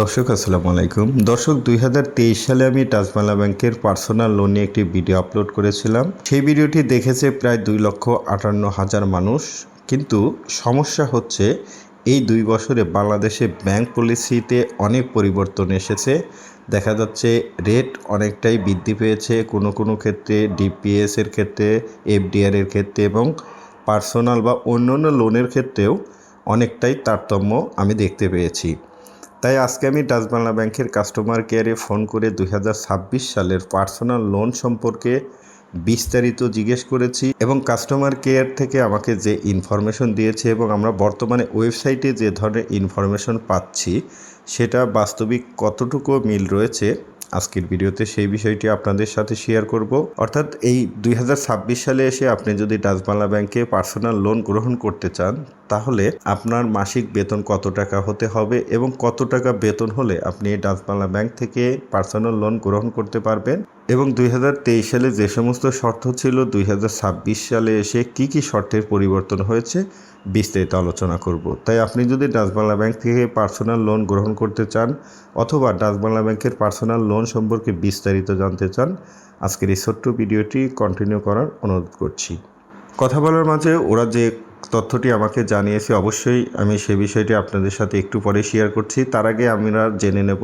দর্শক আসসালামু আলাইকুম। দর্শক 2023 সালে আমি টাচ বাংলা ব্যাংকের পার্সোনাল লোন নিয়ে একটি ভিডিও আপলোড করেছিলাম। সেই ভিডিওটি দেখেছে প্রায় 2,58,000 মানুষ। কিন্তু সমস্যা হচ্ছে এই 2 বছরে বাংলাদেশে ব্যাংক পলিসিতে অনেক পরিবর্তন এসেছে। দেখা যাচ্ছে রেট অনেকটাই বৃদ্ধি পেয়েছে কোনো ক্ষেত্রে ডিপিএস এর ক্ষেত্রে, এফডিআর এর ক্ষেত্রে এবং পার্সোনাল বা অন্যান্য লোনের ক্ষেত্রেও অনেকটাই তারতম্য আমি দেখতে পেয়েছি। তাই আজকে আমি টাচ বাংলা ব্যাংকের কাস্টমার কেয়ারে ফোন করে 2026 সালের পার্সোনাল লোন সম্পর্কে বিস্তারিত জিজ্ঞেস করেছি এবং কাস্টমার কেয়ার থেকে আমাকে যে ইনফরমেশন দিয়েছে এবং আমরা বর্তমানে ওয়েবসাইটে যে ধরনের ইনফরমেশন পাচ্ছি সেটা বাস্তবিক কতটুকু মিল রয়েছে আজকের ভিডিওতে সেই বিষয়টি আপনাদের সাথে শেয়ার করব। অর্থাৎ এই 2026 সালে এসে আপনি যদি টাচ বাংলা ব্যাংকে পার্সোনাল লোন গ্রহণ করতে চান তাহলে আপনার মাসিক বেতন কত টাকা হতে হবে এবং কত টাকা বেতন হলে আপনি টাচ বাংলা ব্যাংক থেকে পার্সোনাল লোন গ্রহণ করতে পারবেন এবং 2023 সালে যে সমস্ত শর্ত ছিল 2026 সালে এসে কি শর্তের পরিবর্তন হয়েছে বিস্তারিত আলোচনা করব। তাই আপনি যদি টাচ বাংলা ব্যাংক থেকে পার্সোনাল লোন গ্রহণ করতে চান অথবা টাচ বাংলা ব্যাংকের পার্সোনাল লোন সম্পর্কে বিস্তারিত জানতে চান আজকের এই ছোট্ট ভিডিওটি কন্টিনিউ করার অনুরোধ করছি। কথা বলার মাঝে ওরা যে তথ্যটি আমাকে জানিয়েছে অবশ্যই আমি সে বিষয়টি আপনাদের সাথে একটু পরে শেয়ার করছি। তার আগে আমরা জেনে নেব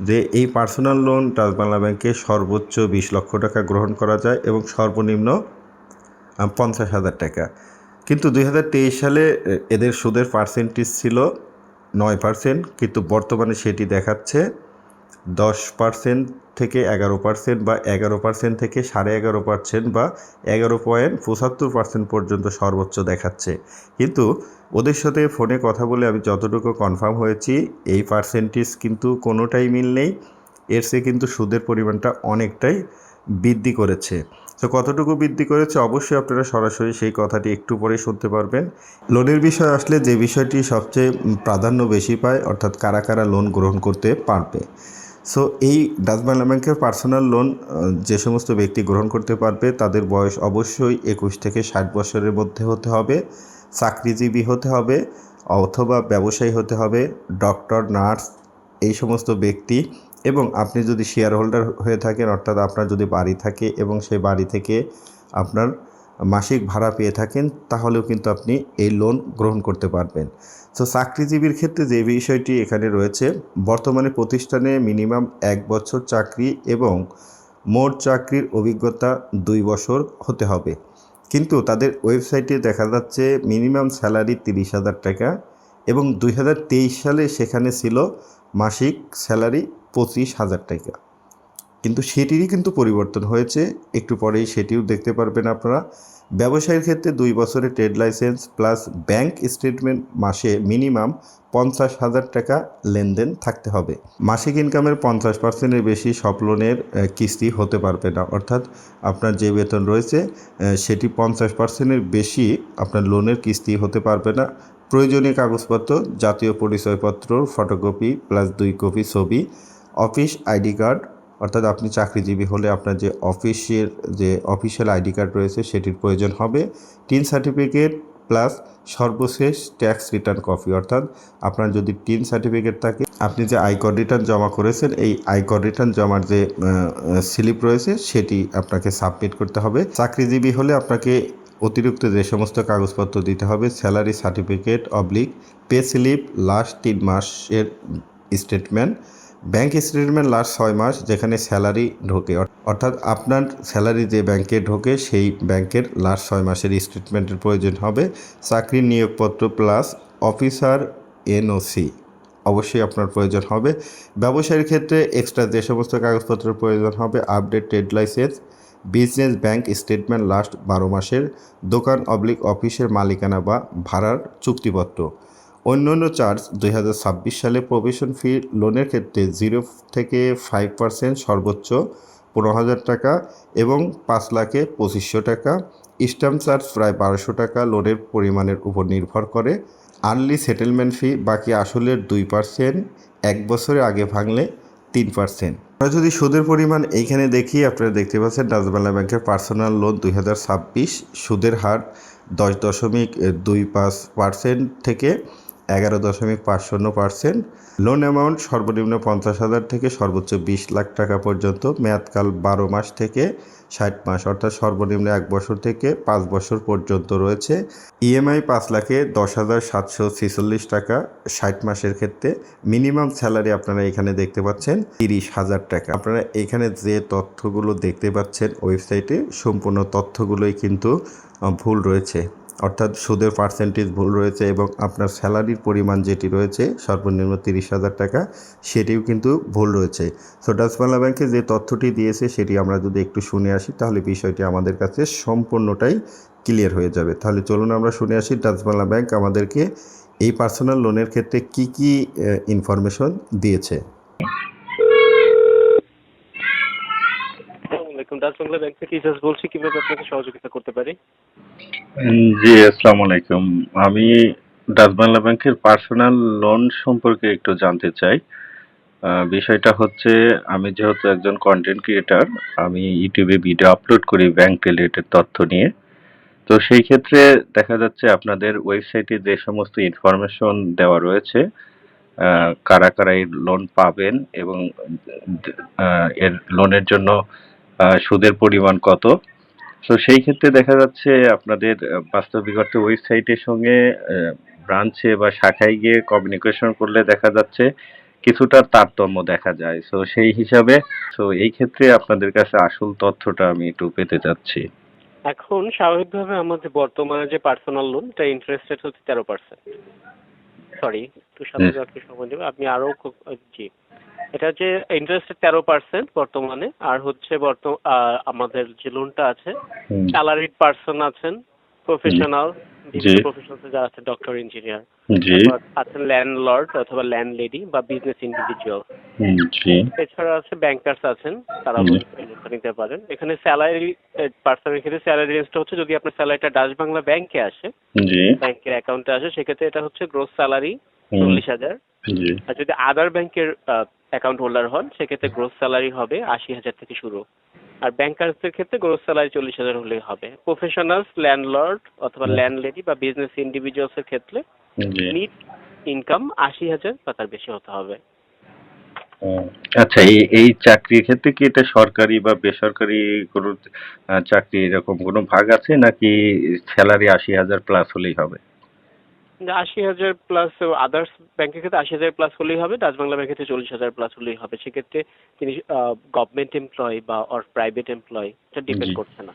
যে এই পার্সোনাল লোন টাচ বাংলা ব্যাংকে সর্বোচ্চ 20 লক্ষ টাকা গ্রহণ করা যায় এবং সর্বনিম্ন 50,000 টাকা। কিন্তু 2023 সালে এদের সুদের পার্সেন্টেজ ছিল 9%, কিন্তু বর্তমানে সেটি দেখাচ্ছে 10% থেকে 11% বা 11% থেকে 11.5% বা 11.75% পর্যন্ত সর্বোচ্চ দেখাচ্ছে। কিন্তু ওদের সাথে ফোনে কথা বলে আমি যতটুকু কনফার্ম হয়েছি এই পার্সেন্টেজ কিন্তু কোনোটাই মিল নেই। এর চেয়ে কিন্তু সুদের পরিমাণটা অনেকটাই বৃদ্ধি করেছে। তো কতটুকু বৃদ্ধি করেছে অবশ্যই আপনারা সরাসরি সেই কথাটি একটু পরে শুনতে পারবেন। লোনের বিষয় আসলে যে বিষয়টি সবচেয়ে প্রাধান্য বেশি পায় অর্থাৎ কারা কারা লোন গ্রহণ করতে পারবে। সো এই টাচ বাংলা ব্যাংকের পার্সোনাল লোন যে সমস্ত ব্যক্তি গ্রহণ করতে পারবে তাদের বয়স অবশ্যই 21 থেকে 60 বছরের মধ্যে হতে হবে, চাকরিজীবী হতে হবে অথবা ব্যবসায়ী হতে হবে, ডক্টর, নার্স এই সমস্ত ব্যক্তি, এবং আপনি যদি শেয়ার হোল্ডার হয়ে থাকেন অর্থাৎ আপনার যদি বাড়ি থাকে এবং সেই বাড়ি থেকে আপনার মাসিক ভাড়া পেয়ে থাকেন তাহলেও কিন্তু আপনি এই লোন গ্রহণ করতে পারবেন। তো চাকরিজীবীর ক্ষেত্রে যে বিষয়টি এখানে রয়েছে বর্তমানে প্রতিষ্ঠানে মিনিমাম 1 বছর চাকরি এবং মোট চাকরির অভিজ্ঞতা 2 বছর হতে হবে। কিন্তু তাদের ওয়েবসাইটে দেখা যাচ্ছে মিনিমাম স্যালারি 30,000 টাকা এবং 2023 সালে সেখানে ছিল মাসিক স্যালারি 25,000 টাকা। কিন্তু সেটিরই কিন্তু পরিবর্তন হয়েছে, একটু পরেই সেটিও দেখতে পারবেন আপনারা। ব্যবসায়ের ক্ষেত্রে 2 বছরের trade licence plus bank statement মাসে মিনিমাম 50,000 টাকা লেনদেন থাকতে হবে। মাসিক ইনকামের 50%-এর বেশি সব লোনের কিস্তি হতে পারবে না, অর্থাৎ আপনার যে বেতন রয়েছে সেটি 50%-এর বেশি আপনার লোনের কিস্তি হতে পারবে না। প্রয়োজনীয় কাগজপত্র জাতীয় পরিচয়পত্র ফটোকপি প্লাস 2 কপি ছবি, অফিস আইডি কার্ড অর্থাৎ আপনি চাকরিজীবী হলে আপনার যে অফিসিয়াল আইডি কার্ড রয়েছে সেটির প্রয়োজন হবে, টিন সার্টিফিকেট প্লাস সর্বশেষ ট্যাক্স রিটার্ন কপি, অর্থাৎ আপনার যদি টিন সার্টিফিকেট থাকে আপনি যে আয়কর রিটার্ন জমা করেছেন এই আয়কর রিটার্ন জমার যে স্লিপ রয়েছে সেটি আপনাকে সাবমিট করতে হবে। চাকরিজীবী হলে আপনাকে অতিরিক্ত যে সমস্ত কাগজপত্র দিতে হবে salary certificate oblique pay slip last 3 মাসের স্টেটমেন্ট, ব্যাংক স্টেটমেন্ট লাস্ট 6 মাস যেখানে স্যালারি ঢোকে, অর্থাৎ আপনার স্যালারি যে ব্যাংকে ঢোকে সেই ব্যাংকের লাস্ট 6 মাসের স্টেটমেন্টের প্রয়োজন হবে, চাকরির নিয়োগপত্র প্লাস অফিসার এনওসি অবশ্যই আপনার প্রয়োজন হবে। ব্যবসায়ের ক্ষেত্রে এক্সট্রা যে সমস্ত কাগজপত্রের প্রয়োজন হবে update trade licence, business bank statement last 12 মাসের, দোকান অবলিক অফিসের মালিকানা বা ভাড়ার চুক্তিপত্র। অন্যান্য চার্জ 2026 সালে প্রভিশন ফি লোনের ক্ষেত্রে 0 থেকে 5% সর্বোচ্চ 15,000 টাকা এবং 5,25,000 টাকা। স্ট্যাম্প চার্জ প্রায় 1200 টাকা লোনের পরিমাণের উপর নির্ভর করে। আর্লি সেটেলমেন্ট ফি বাকি আসলের 2%, 1 বছরের আগে ভাঙলে 3%। আমরা যদি সুদের পরিমাণ এইখানে দেখি আপনারা দেখতে পাচ্ছেন টাচ বাংলা ব্যাংকের পার্সোনাল লোন 2026 সুদের হার 10.25% থেকে 11.50%। লোন অ্যামাউন্ট সর্বনিম্ন 50,000 থেকে সর্বোচ্চ 20 লাখ টাকা পর্যন্ত। মেয়াদকাল 12 মাস থেকে 60 মাস, অর্থাৎ সর্বনিম্ন 1 বছর থেকে 5 বছর পর্যন্ত রয়েছে। ইএমআই 5,10,746 টাকা 60 মাসের ক্ষেত্রে। মিনিমাম স্যালারি আপনারা এখানে দেখতে পাচ্ছেন 30,000 টাকা। আপনারা এখানে যে তথ্যগুলো দেখতে পাচ্ছেন ওয়েবসাইটে, সম্পূর্ণ তথ্যগুলোই কিন্তু ভুল রয়েছে, অর্থাৎ সুদের পার্সেন্টেজ ভুল রয়েছে এবং আপনার স্যালারির পরিমাণ যেটি রয়েছে সর্বনিম্ন 30,000 টাকা, সেটিও কিন্তু ভুল রয়েছে। সো ডাচ বাংলা ব্যাংকে যে তথ্যটি দিয়েছে সেটি আমরা যদি একটু শুনে আসি তাহলে বিষয়টি আমাদের কাছে সম্পূর্ণটাই ক্লিয়ার হয়ে যাবে। তাহলে চলুন আমরা শুনে আসি ডাচ বাংলা ব্যাংক আমাদেরকে এই পার্সোনাল লোনের ক্ষেত্রে কি কি ইনফরমেশন দিয়েছে। ডাচ বাংলা ব্যাংক থেকে ইজাজ বলছি, কিভাবে আপনাকে সহযোগিতা করতে পারি? জি, আসসালামু আলাইকুম। আমি ডাচ বাংলা ব্যাংকের পার্সোনাল লোন সম্পর্কে একটু জানতে চাই। বিষয়টা হচ্ছে, আমি যেহেতু একজন কন্টেন্ট ক্রিয়েটর, আমি ইউটিউবে ভিডিও আপলোড করি ব্যাংক রিলেটেড তথ্য নিয়ে। তো সেই ক্ষেত্রে দেখা যাচ্ছে আপনাদের ওয়েবসাইটে যে সমস্ত ইনফরমেশন দেওয়া রয়েছে, কারা কারা এই লোন পাবেন এবং এর লোনের জন্য সুদের পরিমাণ কত। তো সেই ক্ষেত্রে দেখা যাচ্ছে আপনাদের বাস্তবিক অর্থে ওয়েবসাইটের সঙ্গে ব্রাঞ্চে বা শাখায় গিয়ে কমিউনিকেশন করলে দেখা যাচ্ছে কিছুটা তারতম্য দেখা যায়। সো সেই হিসাবে এই ক্ষেত্রে আপনাদের কাছে আসল তথ্যটা আমি একটু পেতে চাচ্ছি। এখন স্বাভাবিকভাবে আমাদের বর্তমানে যে পার্সোনাল লোন, এটা ইন্টারেস্ট রেট হচ্ছে 13%। সরি, একটু সামনে যাওয়ার সময় দেবে আপনি আরো জি, এটা যে ইন্টারেস্ট 13% বর্তমানে। আর হচ্ছে আমাদের যে লোনটা আছে, স্যালারিড পার্সন আছেন, প্রফেশনাল, বিভিন্ন প্রফেশনাল যারা আছে, ডক্টর, ইঞ্জিনিয়ার, আছেন ল্যান্ডলর্ড অথবা ল্যান্ডলেডি বা বিজনেস ইন্ডিভিজুয়াল। এছাড়া আছে ব্যাংকার্স আছেন, তারা লোনটা নিতে পারেন। এখানে স্যালারি পার্সনের ক্ষেত্রে স্যালারি রেঞ্জটা হচ্ছে, যদি আপনার স্যালারিটা ডাচ বাংলা ব্যাংকে আসে, ব্যাংকের অ্যাকাউন্টে আসে, সেক্ষেত্রে এটা হচ্ছে গ্রোস স্যালারি 40,000। আর যদি আদার ব্যাংকের অ্যাকাউন্ট হোল্ডার হন, সেক্ষেত্রে গ্রোস স্যালারি হবে 80,000 থেকে শুরু। আর ব্যাংকার্সদের ক্ষেত্রে গ্রোস স্যালারি 40,000 হলেই হবে। প্রফেশনালস, ল্যান্ডলর্ড অথবা ল্যান্ডলেডি বা বিজনেস ইন্ডিভিজুয়ালস এর ক্ষেত্রে নিট ইনকাম 80,000 বা তার বেশি হতে হবে। আচ্ছা, এই চাকরির ক্ষেত্রে কি এটা সরকারি বা বেসরকারি কোনো চাকরি এরকম কোনো ভাগ আছে, নাকি স্যালারি 80,000 প্লাস হলেই হবে? 80,000 প্লাস আদার্স ব্যাংকের ক্ষেত্রে 80,000 প্লাস হলেই হবে, ডাচ বাংলা ব্যাংকের ক্ষেত্রে 40,000 প্লাস হলেই হবে। সেক্ষেত্রে তিনি গভর্নমেন্ট এমপ্লয় বা প্রাইভেট এমপ্লয়, এটা ডিপেন্ড করছে না।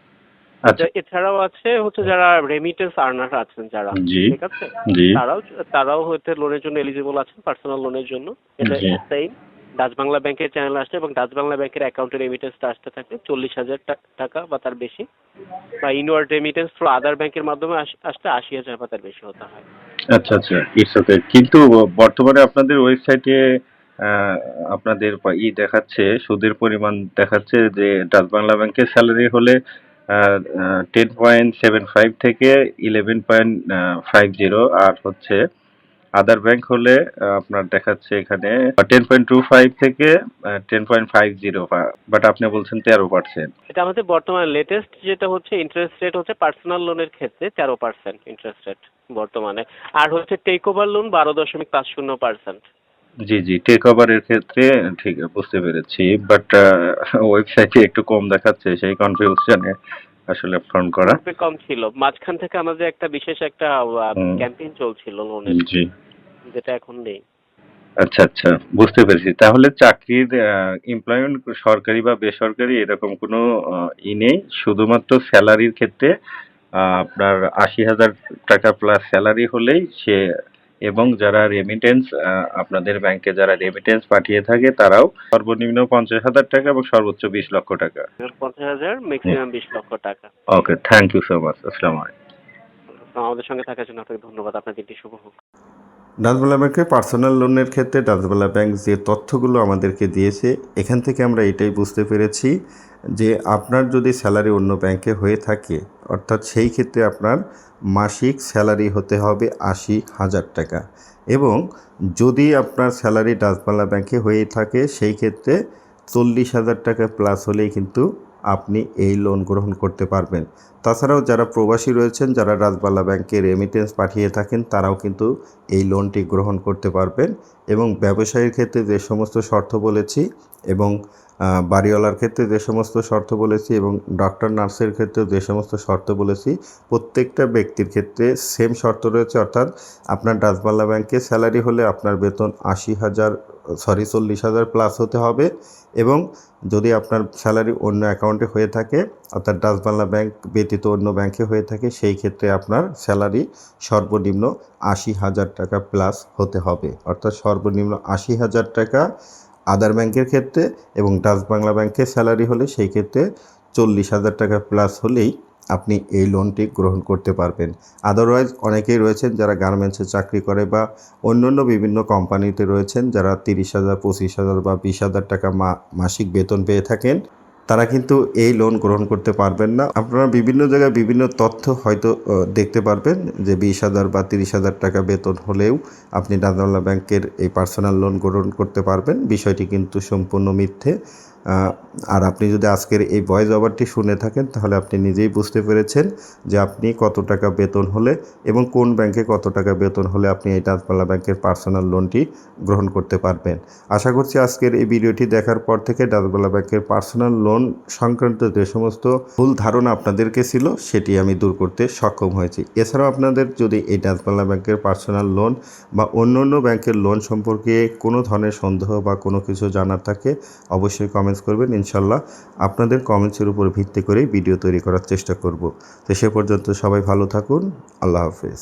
এছাড়াও আছে হচ্ছে যারা রেমিটেন্স আর্নার আছেন যারা, ঠিক আছে, তারাও হয়তো লোনের জন্য এলিজিবল আছেন, পার্সোনাল লোনের জন্য। এটা সেম ডাচ বাংলা ব্যাংকের চ্যানেল আসছে এবং ডাচ বাংলা ব্যাংকের অ্যাকাউন্টে রেমিটেন্সটা আসতে থাকে 40,000 টাকা বা তার বেশি, বা ইনওয়ার্ড রেমিটেন্স থ্রু আদার ব্যাংকের মাধ্যমে আসতে 80,000 বা তার বেশি হতে হয়। আচ্ছা আচ্ছা, ইটস ওকে। কিন্তু বর্তমানে আপনাদের ওয়েবসাইটে আপনাদের দেখাচ্ছে, সুদের পরিমাণ দেখাচ্ছে যে ডাচ বাংলা ব্যাংকের স্যালারি হলে 10.75 থেকে 11.50, আর হচ্ছে আদার ব্যাংক হলে আপনার দেখাচ্ছে এখানে 10.25 থেকে 10.50, বাট আপনি বলছেন 13%। এটা আমাদের বর্তমানে লেটেস্ট যেটা হচ্ছে ইন্টারেস্ট রেট হচ্ছে পার্সোনাল লোনের ক্ষেত্রে 13% ইন্টারেস্ট রেট বর্তমানে। আর হচ্ছে টেক ওভার লোন 12.50%। জি জি, টেক ওভারের ক্ষেত্রে ঠিক বুঝতে পেরেছি, বাট ওয়েবসাইটে একটু কম দেখাচ্ছে, সেই কনফিউশনে আসলে ফোন করা। কম ছিল, মাঝখান থেকে আমাদের একটা বিশেষ একটা ক্যাম্পেইন চলছিল লোনের, জি, যেটা এখন নেই। আচ্ছা আচ্ছা, বুঝতে পেরেছি। তাহলে চাকরির এমপ্লয়মেন্ট সরকারি বা বেসরকারি এরকম কোনো নেই, শুধুমাত্র স্যালারির ক্ষেত্রে আপনার 80,000 টাকা প্লাস স্যালারি হলেই সে, এবং যারা রেমিটেন্স আপনাদের ব্যাংকে যারা রেমিটেন্স পাঠিয়ে থাকে তারাও সর্বনিম্ন 50,000 টাকা এবং সর্বোচ্চ 20 লক্ষ টাকা। 50,000, ম্যাক্সিমাম 20 লক্ষ টাকা। ওকে, থ্যাংক ইউ সো মাচ। আসসালামু আলাইকুম। আমাদের সঙ্গে থাকার জন্য আপনাকে ধন্যবাদ। আপনার দিনটি শুভ হোক। ডাচ বাংলা ব্যাংকে পার্সোনাল লোনের ক্ষেত্রে ডাচ বাংলা ব্যাংক যে তথ্যগুলো আমাদেরকে দিয়েছে, এখান থেকে আমরা এটাই বুঝতে পেরেছি যে আপনার যদি স্যালারি অন্য ব্যাংকে হয়ে থাকে, অর্থাৎ সেই ক্ষেত্রে আপনার মাসিক স্যালারি হতে হবে 80,000 টাকা, এবং যদি আপনার স্যালারি ডাচ বাংলা ব্যাংকে হয়ে থাকে সেই ক্ষেত্রে 40,000 টাকা প্লাস হলেই কিন্তু আপনি এই লোন গ্রহণ করতে পারবেন। তাছাড়াও যারা প্রবাসী রয়েছেন, যারা ডাচবাংলা ব্যাংকে রেমিটেন্স পাঠিয়ে থাকেন, তারাও কিন্তু এই লোনটি গ্রহণ করতে পারবেন। এবং ব্যবসায়ীর ক্ষেত্রে যে সমস্ত শর্ত বলেছি এবং বাড়িওয়ালার ক্ষেত্রে যে সমস্ত শর্ত বলেছি এবং ডক্টর নার্সের ক্ষেত্রে যে সমস্ত শর্ত বলেছি, প্রত্যেকটা ব্যক্তির ক্ষেত্রে সেম শর্ত রয়েছে। অর্থাৎ আপনার ডাচবাংলা ব্যাংকে স্যালারি হলে আপনার বেতন 40,000 প্লাস হতে হবে। এবং যদি আপনার স্যালারি অন্য অ্যাকাউন্টে হয়ে থাকে, অর্থাৎ ডাচবাংলা ব্যাংক ব্যতীত অন্য ব্যাংকে হয়ে থাকে, সেই ক্ষেত্রে আপনার স্যালারি সর্বনিম্ন 80,000 টাকা প্লাস হতে হবে। অর্থাৎ সর্বনিম্ন 80,000 টাকা আদার ব্যাংকের ক্ষেত্রে, এবং ডাচবাংলা ব্যাংকের স্যালারি হলে সেই ক্ষেত্রে 40,000 টাকা প্লাস হলেই আপনি এই লোনটি গ্রহণ করতে পারবেন। আদারওয়াইজ অনেকেই রয়েছেন যারা গার্মেন্টসে চাকরি করে বা অন্যান্য বিভিন্ন কোম্পানিতে রয়েছেন, যারা 30,000, 25,000 বা 20,000 টাকা মাসিক বেতন পেয়ে থাকেন, তারা কিন্তু এই লোন গ্রহণ করতে পারবেন না। আপনারা বিভিন্ন জায়গায় বিভিন্ন তথ্য হয়তো দেখতে পারবেন যে 20,000 বা 30,000 টাকা বেতন হলেও আপনি ডাচবাংলা ব্যাংকের এই পার্সোনাল লোন গ্রহণ করতে পারবেন। বিষয়টি কিন্তু সম্পূর্ণ মিথ্যে। আর আপনি যদি আজকের এই ভয়েস ওভারটি শুনে থাকেন, তাহলে আপনি নিজেই বুঝতে পেরেছেন যে আপনি কত টাকা বেতন হলে এবং কোন ব্যাংকে কত টাকা বেতন হলে আপনি এই ডাচবাংলা ব্যাংকের পার্সোনাল লোনটি গ্রহণ করতে পারবেন। আশা করছি আজকের এই ভিডিওটি দেখার পর থেকে ডাচবাংলা ব্যাংকের পার্সোনাল লোন সংক্রান্ত যে সমস্ত ভুল ধারণা আপনাদেরকে ছিল, সেটি আমি দূর করতে সক্ষম হয়েছি। এছাড়াও আপনাদের যদি এই ডাচবাংলা ব্যাংকের পার্সোনাল লোন বা অন্য ব্যাংকের লোন সম্পর্কে কোনো ধরনের সন্দেহ বা কোনো কিছু জানার থাকে, অবশ্যই কমেন্টস করবেন। ইনশাল্লাহ আপনাদের কমেন্টসের উপর ভিত্তি করেই ভিডিও তৈরি করার চেষ্টা করব। তো সে পর্যন্ত সবাই ভালো থাকুন। আল্লাহ হাফেজ।